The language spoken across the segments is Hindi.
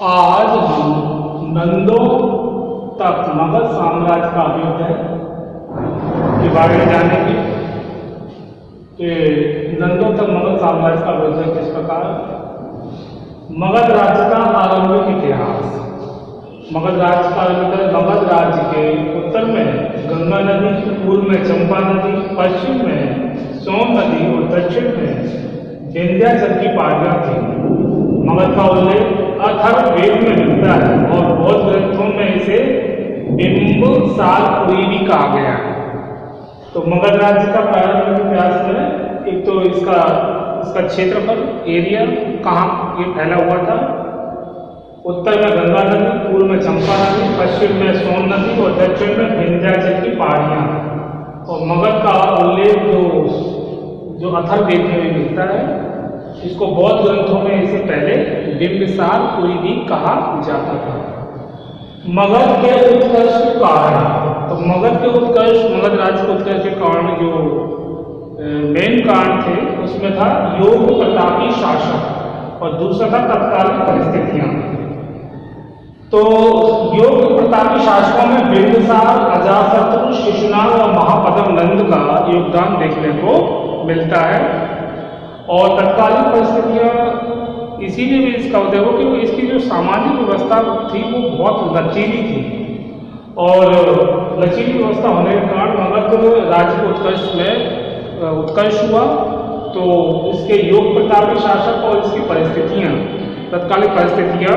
आज हम नंदों तक मगध साम्राज्य का अभ्युदय के बारे में जानेंगे कि नंदों तक मगध साम्राज्य का अभ्युदय किस प्रकार। मगध राज्य का आरंभिक इतिहास। मगध राज्य का मगध राज्य के उत्तर में गंगा नदी, पूर्व में चंपा नदी, पश्चिम में सोन नदी और दक्षिण में विंध्याचल की पहाड़ियां थी। मगध का उल्लेख अथर्ववेद में मिलता है और बौद्ध ग्रंथों में इसे बिंबिसारपुरी भी कहा गया है। तो मगध राज्य का प्रारंभिक इतिहास में एक तो इसका क्षेत्रफल, एरिया, कहाँ ये फैला हुआ था। उत्तर में गंगा नदी, पूर्व में चंपा नदी, पश्चिम में सोन नदी और दक्षिण में विंध्याचल की पहाड़ियां। और मगध का उल्लेख जो अथर्ववेद में भी मिलता है, इसको बौद्ध ग्रंथों में इसे पहले बिंबिसारपुरी भी कहा जाता था। मगध के उत्कर्ष के कारण, तो मगध राज्य के उत्कर्ष के कारण जो मेन कारण थे उसमें था योग प्रतापी शासक और दूसरा था तत्कालीन परिस्थितियां। तो योग प्रतापी शासकों में बिंबिसार, अजातशत्रु, शिशुनाग और महापद्म नंद का योगदान देखने को मिलता है। और तत्कालीन परिस्थितियाँ इसीलिए भी इसका उदय हो कि इसकी जो सामाजिक व्यवस्था थी वो बहुत लचीली थी। और लचीली व्यवस्था होने के कारण मगध राज्य के उत्कर्ष हुआ। तो इसके योग प्रतापी शासक और इसकी परिस्थितियाँ, तत्कालीन परिस्थितियाँ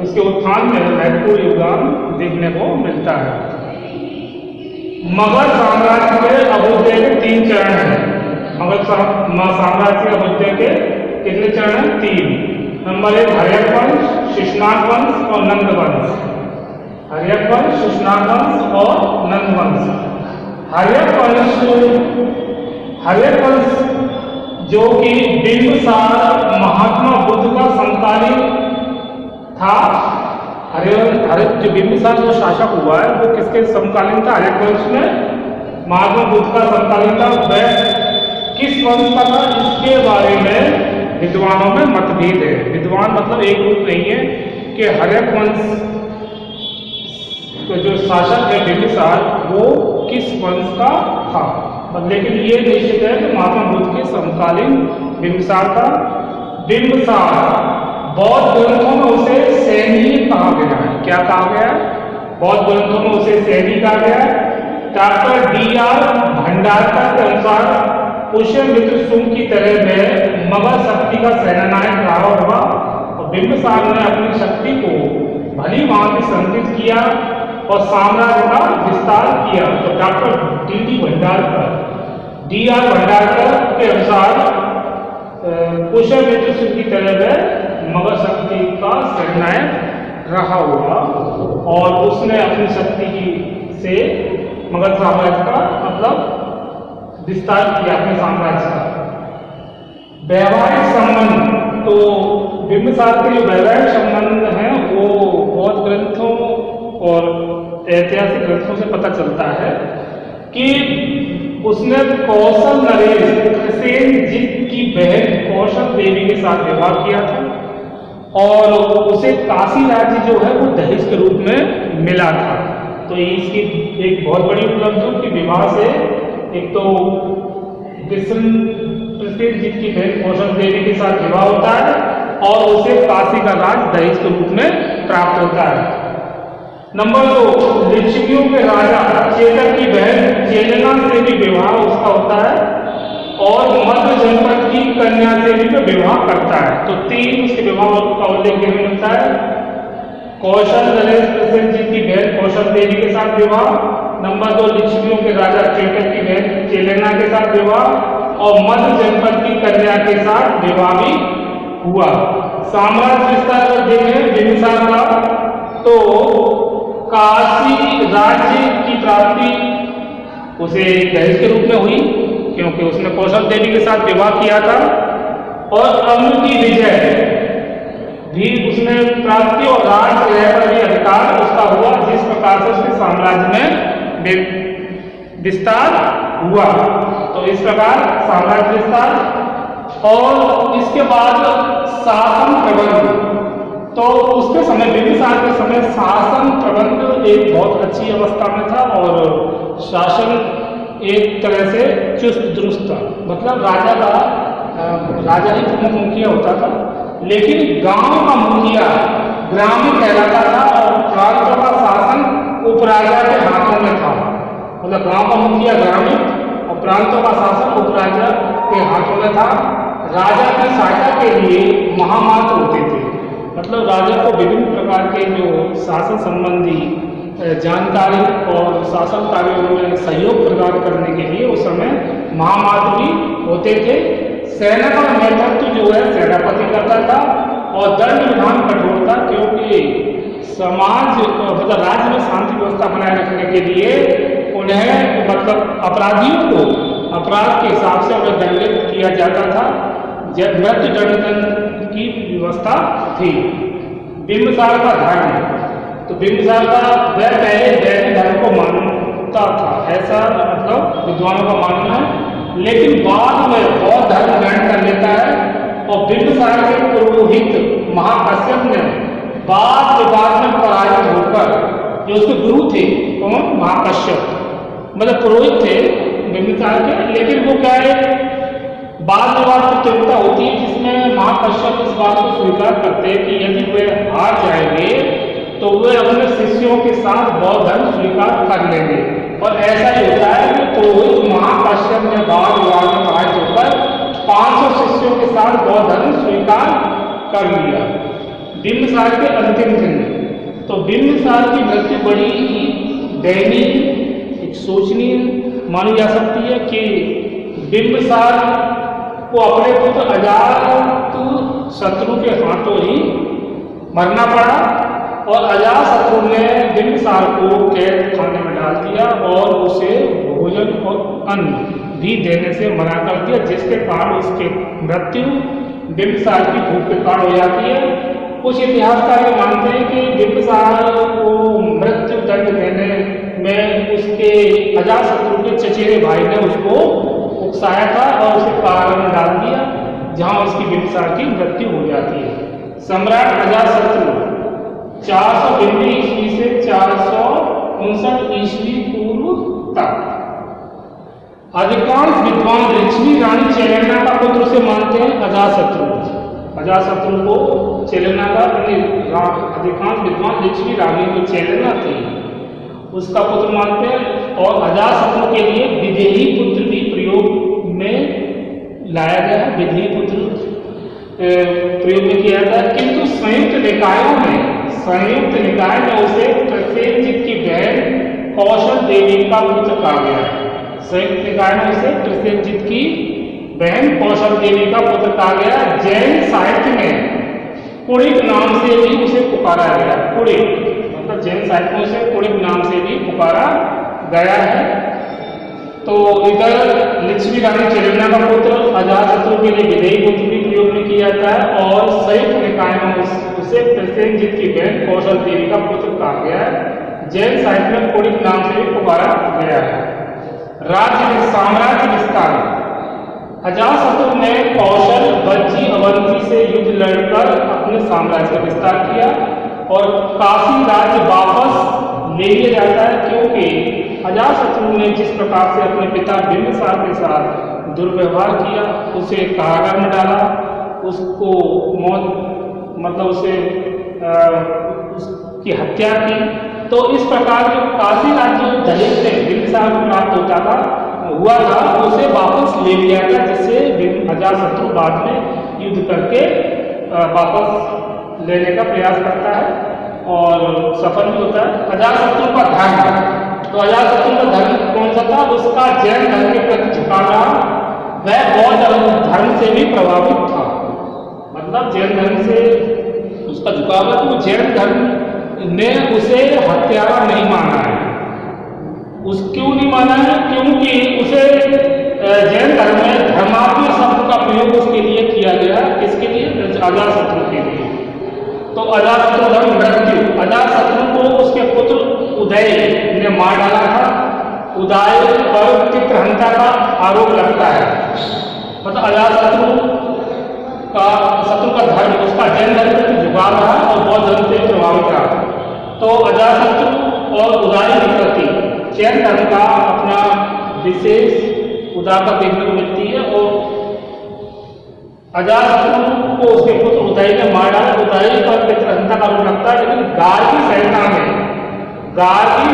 इसके उत्थान में महत्वपूर्ण योगदान देखने को मिलता है। मगध साम्राज्य के अभ्युदय के 3 चरण हैं। मगध साम्राज्य के अभ्युदय के कितने चरण हैं? 3। नंबर 1 हर्यक वंश, शिशुनाग वंश और नंद वंश। हर्यक वंश, शिशुनाग वंश और नंद वंश। हर्यक वंश जो कि बिंबिसार महात्मा बुद्ध का समकालीन था। जो बिंबिसार जो शासक हुआ है वो किसके समकालीन था? हर्यक वंश में महात्मा बुद्ध का समकालीन था। वह किस वंश का था, इसके बारे में विद्वानों में मतभेद है। विद्वान मतलब एक रूप नहीं है कि हर्यक वंश तो जो शासक है बिंबिसार वो किस वंश का था, लेकिन ये निश्चित है कि महात्मा बुद्ध के समकालीन बिंबिसार था। बिंबिसार बौद्ध ग्रंथों में उसे सैनी कहा गया है। क्या कहा गया है? बौद्ध ग्रंथों में उसे सैनी कहा गया है। Doctor D.R. भंडारकर के अनुसार पुष्यमित्र शुंग की तरह में मगध शक्ति का सेनानायक रहा होगा और बिंबिसार ने अपनी शक्ति को भली भांति संचित किया और साम्राज्य का विस्तार किया। तो डॉक्टर D.R. भंडारकर के अनुसार पुष्यमित्र शुंग की तरह में मगध शक्ति का सेनानायक रहा होगा और उसने अपनी शक्ति से मगध साम्राज्य का मतलब विस्तार किया अपने साम्राज्य का। वैवाहिक संबंध, तो बिंबिसार के जो वैवाहिक संबंध हैं वो बौद्ध ग्रंथों और ऐतिहासिक ग्रंथों से पता चलता है कि उसने कौशल नरेश सेनजीत की बहन कौशल देवी के साथ विवाह किया था और उसे काशी राज्य जो है वो दहेज के रूप में मिला था। तो इसकी एक बहुत बड़ी उपलब्धि की विवाह से एक तो सेनजीत की बहन कौशल देवी के साथ विवाह होता है और उसे काशी का राज दहेज के रूप में प्राप्त होता है। नंबर 2 लिच्छवियों के राजा चेतक की बहन चेलेना से भी विवाह उसका होता है और मध्य जनपद की कन्या से भी विवाह करता है। तो 3 उसके विवाह का उल्लेख मिलता है। कौशल नरेश सेनजीत की बहन कौशल देवी के साथ विवाह। नंबर 2 लिच्छवियों के राजा चेतक की बहन चेलेना के साथ विवाह और मध्य जनपद की कन्या के साथ विवाह भी हुआ। साम्राज्य विस्तार कर देखें बिंबिसार का, तो काशी राज्य की प्राप्ति उसे दहेज के रूप में हुई क्योंकि उसने कौशल देवी के साथ विवाह किया था और अम्ल की विजय भी उसने प्राप्ति और राज पर भी अधिकार उसका हुआ, जिस प्रकार से उसके साम्राज्य में विस्तार हुआ। तो इस प्रकार साम्राज्य विस्तार और इसके बाद शासन प्रबंध। तो उसके समय बिंबिसार के समय शासन प्रबंध एक बहुत अच्छी अवस्था में था और शासन एक तरह से चुस्त दुरुस्त था। मतलब राजा ही प्रमुख मुखिया होता था, लेकिन गांव का मुखिया ग्रामीण कहलाता था और प्रांतों का शासन उपराजा के हाथों में था। मतलब गांव का मुखिया ग्रामीण और प्रांतों का शासन उपराजा के हाथों में था। राजा की सहायता के लिए महामात्र होते थे। मतलब राजा को विभिन्न प्रकार के जो शासन संबंधी जानकारी और शासन कार्यों में सहयोग प्रदान करने के लिए उस समय महामात्र भी होते थे। सेना का नेतृत्व जो है सेनापति करता था और दंड विधान कठोर था, क्योंकि समाज मतलब राज्य में शांति व्यवस्था बनाए रखने के लिए उन्हें मतलब अपराधियों को अपराध के हिसाब से उन्हें दंडित किया जाता था। जब मृत्यु दंड की व्यवस्था थी। बिंबिसार का धर्म, तो बिंबिसार का वह पहले वैदिक धर्म को मानता था, ऐसा मतलब विद्वानों का मानना है, लेकिन बाद में बौद्ध धर्म ग्रहण कर लेता है और बिंबिसार के पुरोहित महाकश्यप ने वाद विवाद में पराजित होकर, जो उसके गुरु थे कौन, महाकश्यप मतलब पुरोहित थे बिंबिसार के, लेकिन वो क्या है वाद विवाद प्रतियोगिता होती है जिसमें महाकश्यप इस बात को स्वीकार करते हैं कि यदि वे हार जाएंगे तो वे अपने शिष्यों के साथ बौद्ध धर्म स्वीकार कर लेंगे। और ऐसा ही होता है कि पुरोहित महाकश्यप ने वाद विवाद में पराजित होकर 500 शिष्यों के साथ बौद्ध धर्म स्वीकार कर लिया। बिंबिसार के अंतिम दिन, तो बिंबिसार की मृत्यु बड़ी ही दयनीय, एक सोचनीय मानी जा सकती है कि बिंबिसार को अपने पुत्र अजातशत्रु के हाथों ही मरना पड़ा और अजातशत्रु ने बिंबिसार को कैद खाने में डाल दिया और उसे भोजन और अन्न भी देने से मना कर दिया, जिसके कारण उसकी मृत्यु बिंबिसार की भूख के कारण हो जाती है। कुछ इतिहासकार ये मानते हैं कि बिंबिसार को मृत्यु दंड देने में उसके अजातशत्रु के चचेरे भाई ने उसको उकसाया था और उसे कारागार में डाल दिया, जहां उसकी बिंबिसार की मृत्यु हो जाती है। सम्राट अजातशत्रु 492 ईस्वी से 459 ईस्वी पूर्व तक। अधिकांश विद्वान लक्ष्मी रानी चेलेना का पुत्र से मानते हैं अजातशत्रु को चेलेना का, अधिकांश विद्वान लक्ष्मी रानी जो चेलेना थी उसका पुत्र मानते हैं। और अजातशत्रु के लिए विदेही पुत्र भी प्रयोग में लाया गया, विदेही पुत्र प्रयोग में किया था, किंतु संयुक्त निकाय में उसे प्रसेनजित की बहन कौशल देवी का पुत्र कहा गया है। संयुक्त निकाय में उसे प्रसेनजित की बहन कौशल देवी का पुत्र कहा गया। जैन साहित्य में कुड़िक नाम से भी उसे पुकारा गया। कुड़िक मतलब जैन साहित्य में उसे कुड़िक नाम से भी पुकारा गया है। तो इधर लक्ष्मी रानी चेलेना का पुत्र अजातशत्रु के लिए विदेही पुत्र भी प्रयोग में किया जाता है और संयुक्त निकाय में उसे प्रसेनजित की बहन कौशल देवी का पुत्र कहा गया है। जैन साहित्य में कुड़िक नाम से भी पुकारा गया है। साम्राज्य विस्तार, अजातशत्रु ने कौशल वज्जी अवंती से युद्ध लड़कर अपने साम्राज्य का विस्तार किया और काशी राज्य वापस ले लिया जाता है, क्योंकि अजातशत्रु ने जिस प्रकार से अपने पिता बिंबिसार के साथ दुर्व्यवहार किया, उसे कारागार में डाला, उसको मौत मतलब उसकी हत्या की। तो इस प्रकार जो काशी राज्य दलित से बिंबिसार को प्राप्त हुआ था उसे वापस ले लिया गया, जिससे अजातशत्रु बाद में युद्ध करके वापस लेने का प्रयास करता है और सफल भी होता है। अजातशत्रु का धर्म, तो अजातशत्रु का धर्म कौन सा था, उसका जैन धर्म के प्रति झुकाव रहा। वह बौद्ध धर्म से भी प्रभावित था, मतलब जैन धर्म से उसका झुकाव है। तो जैन धर्म ने उसे हत्यारा नहीं माना है। क्यों नहीं माना है, क्योंकि उसे जैन धर्म में धर्मात्मा शब्द का प्रयोग उसके लिए किया गया। किसके लिए, अजातशत्रु के लिए। तो अजातशत्रु धर्म मृत्यु, अजातशत्रु को उसके पुत्र उदय ने मार डाला था। उदय पर चित्रहंता का आरोप लगता है। मतलब अजातशत्रु का धर्म उसका जैन धर्म उभार रहा और बौद्ध धर्म से प्रभावित रहा। तो अजातशत्रु और उदारी विकृति जैन धर्म का अपना विशेष उदारता देखने को मिलती है। और अजातशत्रु को उसके पुत्र उदय ने मार डाला। उदय पर पितृहत्या का आरोप लगता है, लेकिन गार्गी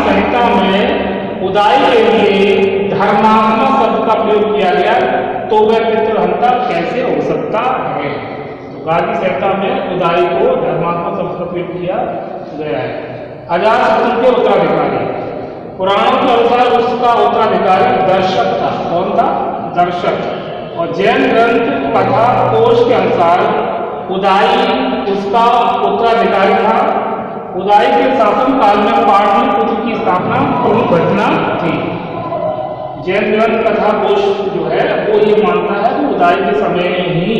संहिता में उदाई के लिए धर्मात्मा शब्द का प्रयोग किया गया, तो वह पितृहत्या कैसे हो सकता है। तो गार्गी संहिता में उदाई को धर्मात्मा शब्द का प्रयोग किया गया है। अजातशत्रु के उत्तराधिकारी, पुराणों के अनुसार उसका उत्तराधिकारी दर्शक था। कौन था? दर्शक। और जैन ग्रंथ कथा कोश के अनुसार उदाई उसका उत्तराधिकारी था। उदाई के शासन काल में पाटलिपुत्र की स्थापना प्रमुख घटना थी। जैन ग्रंथ कथा कोश जो है वो ये मानता है कि उदाई के समय ही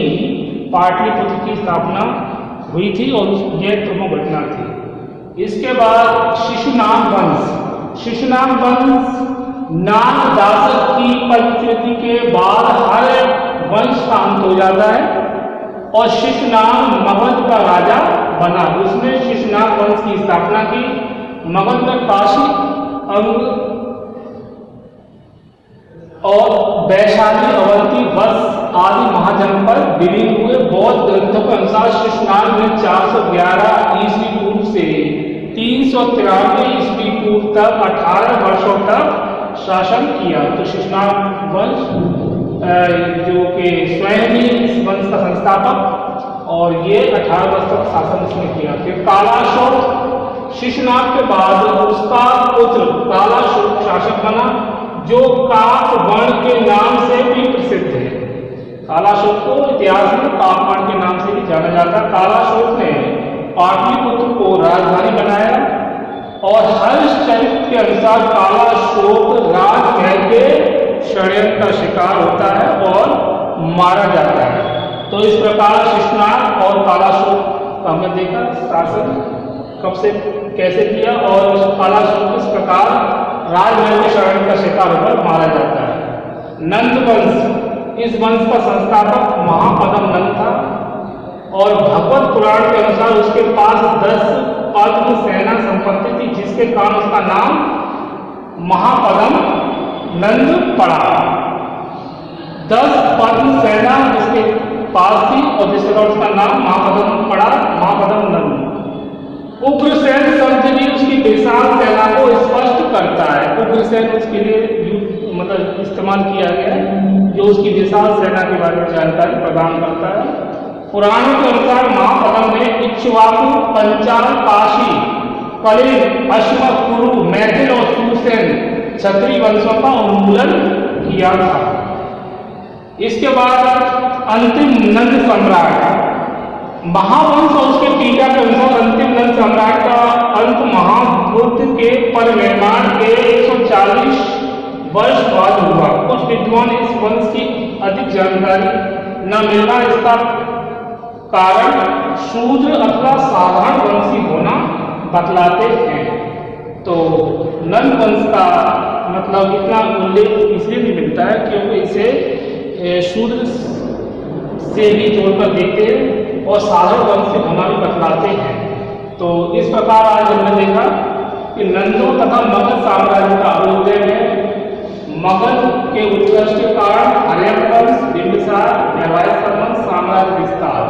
पाटलिपुत्र की स्थापना हुई थी और यह प्रमुख घटना थी। इसके बाद शिशुनाग वंश नागदासक की पंचवटी के बाद हर वंश का अंत हो जाता है और शिशुनाग मगध का राजा बना। उसने शिशुनाग वंश की स्थापना की। मगध में काशी, अंग और वैशाली, अवंती, वत्स आदि महाजनपद विलीन हुए। बौद्ध ग्रंथों के अनुसार शिशुनाग ने 411 ईस्वी पूर्व से 393 ईस्वी पूर्व तक 18 वर्षों तक शासन किया। तो शिशुनाग वंश जो कि स्वयं ही इस वंश का संस्थापक, और ये 18 वर्ष तक शासन इसने किया। फिर कालाशोक, शिशुनाग के बाद उसका पुत्र कालाशोक शासक बना, जो काक वर्ण के नाम से भी प्रसिद्ध है। कालाशोक को इतिहास में काक वर्ण के नाम से भी जाना जाता है। कालाशोक ने पाटलिपुत्र को राजधानी बनाया और हर्षचरित के अनुसार कालाशोक राजमहल के षड्यंत्र का शिकार होता है और मारा जाता है। तो इस प्रकार शिशुनाग और कालाशोक का हमने देखा शासन कब से कैसे किया और कालाशोक किस प्रकार राजमहल के षड्यंत्र का शिकार होकर मारा जाता है। नंद वंश, इस वंश का संस्थापक महापद्म नंद था और भगवत पुराण के अनुसार उसके पास 10 पद्म सेना संपत्ति थी, जिसके कारण उसका नाम महापद्म नंद पड़ा। 10 पद्म सेना जिसके पास थी और जिसके कारण उसका नाम महापद्म पड़ा, महापद्म नंद। उग्रसेन शब्द भी उसकी विशाल सेना को स्पष्ट करता है। उग्रसेन उसके लिए मतलब इस्तेमाल किया गया है, जो उसकी विशाल सेना के बारे में जानकारी प्रदान करता है। पुराणों के अनुसार महापद्म ने इक्ष्वाकु, पंचाल, काशी, कलिंग, अश्व, कुरु, मैथिल और सुसेन क्षत्रिय वंशों का उन्मूलन किया था। इसके बाद अंतिम नंद सम्राट, महावंश और उसके टीका के अनुसार अंतिम नंद सम्राट का अंत महाबुद्ध के परिनिर्वाण के 140 वर्ष बाद हुआ। कुछ विद्वान इस वंश की अधिक जानकारी न मिलना इसका कारण शूद्र अथवा साधारण वंशी होना बतलाते हैं। तो नंद वंश का मतलब इतना उल्लेख इसलिए भी मिलता है क्योंकि इसे शूद्र से भी जोड़कर देखते हैं और साधारण वंश से होना भी बतलाते हैं। तो इस प्रकार आज हमने देखा कि नंदों तथा मगध साम्राज्य का अभ्युदय में मगध के उत्कर्ष के कारण आर्यन वंश, बिंबिसार, वैवाहिक संबंध, साम्राज्य विस्तार,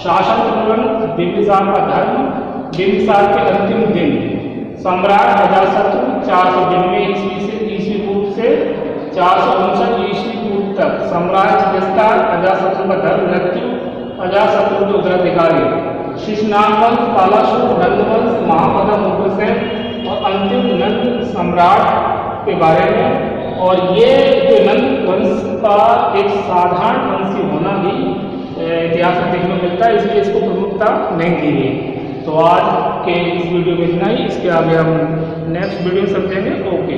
शासन प्रबंध, बिंबिसार का धर्म, बिंबिसार के अंतिम दिन, सम्राट अजातशत्रु 492 ईस्वी पूर्व से 459 ईस्वी पूर्व तक, साम्राज्य विस्तार, अजातशत्रु का धर्म, मृत्यु, अजातशत्रु के उत्तराधिकारी, शिशुनाग वंश, कालाशोक, नंद वंश, महापद्म, उग्रसेन और अंतिम नंद सम्राट के बारे में। और ये जो नंद वंश का एक साधारण वंशी होना भी इतिहास में देखने को मिलता है, इसलिए इसको प्रमुखता नहीं दी गई। तो आज के इस वीडियो में इतना ही, इसके आगे हम नेक्स्ट वीडियो में समझेंगे। ओके।